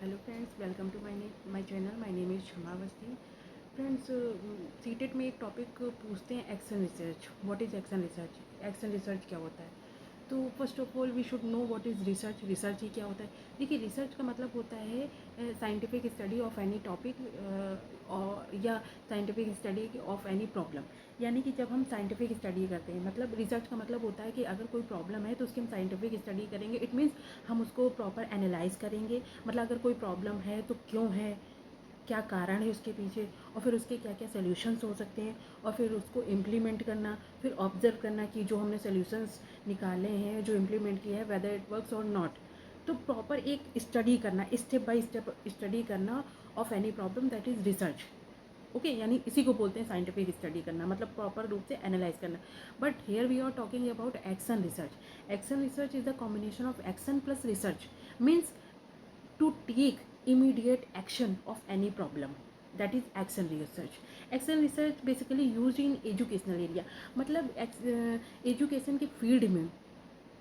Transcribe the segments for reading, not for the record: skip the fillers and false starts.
Hello friends, welcome to my channel. My name is Shama Awasthi. Friends, CTET में एक topic पूछते हैं, action research. What is action research? Action research क्या होता है? तो first of all we should know what is research. Research ही क्या होता है? देखिए, रिसर्च का मतलब होता है scientific study of any topic और या scientific study of any problem. यानी कि जब हम साइंटिफिक स्टडी करते हैं, मतलब रिसर्च का मतलब होता है कि अगर कोई प्रॉब्लम है तो उसकी हम साइंटिफिक स्टडी करेंगे। इट मीन्स हम उसको प्रॉपर एनालाइज करेंगे। मतलब अगर कोई प्रॉब्लम है तो क्यों है, क्या कारण है उसके पीछे, और फिर उसके क्या क्या सोल्यूशंस हो सकते हैं, और फिर उसको इम्प्लीमेंट करना, फिर ऑब्जर्व करना कि जो हमने सोल्यूशंस निकाले हैं, जो इम्प्लीमेंट किया है, वेदर इट वर्क्स और नॉट। तो प्रॉपर एक स्टडी करना, स्टेप बाय स्टेप स्टडी करना of any problem, that is research. Okay, यानी इसी को बोलते हैं साइंटिफिक स्टडी करना, मतलब प्रॉपर रूप से एनालाइज करना। But here we are talking about action research. Action research is the combination of action plus research. Means to take immediate action of any problem, that is action research. Action research basically used in educational area, मतलब education के field में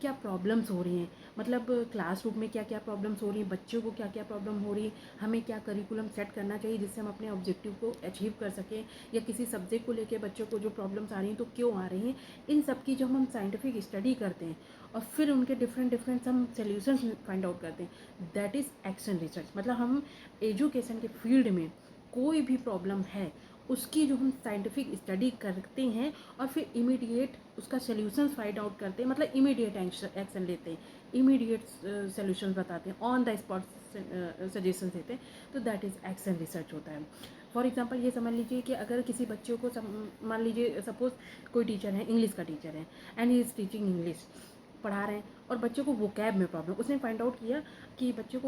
क्या problems हो रही हैं, मतलब classroom में क्या क्या प्रॉब्लम्स हो रही हैं, बच्चों को क्या क्या प्रॉब्लम हो रही है, हमें क्या करिकुलम सेट करना चाहिए जिससे हम अपने ऑब्जेक्टिव को अचीव कर सकें, या किसी सब्जेक्ट को लेकर बच्चों को जो प्रॉब्लम्स आ रही हैं तो क्यों आ रही हैं। इन सब की जो हम साइंटिफिक स्टडी करते हैं और फिर उनके डिफरेंट डिफरेंट हम सोल्यूशंस फाइंड आउट करते हैं, दैट इज़ एक्शन रिसर्च। मतलब हम एजुकेशन के फील्ड में कोई भी प्रॉब्लम है उसकी जो हम साइंटिफिक स्टडी करते हैं और फिर इमीडिएट उसका सोल्यूशन फाइंड आउट करते हैं, मतलब इमीडिएट एक्शन लेते हैं, इमीडिएट सोल्यूशन बताते हैं, ऑन द स्पॉट सजेशन देते हैं, तो दैट इज़ एक्शन रिसर्च होता है। फॉर एग्जांपल ये समझ लीजिए कि अगर किसी बच्चे को मान लीजिए सपोज कोई टीचर है, इंग्लिश का टीचर है, and he is teaching English, पढ़ा रहे हैं और बच्चों को वोकैब में प्रॉब्लम, उसने फाइंड आउट किया कि बच्चों को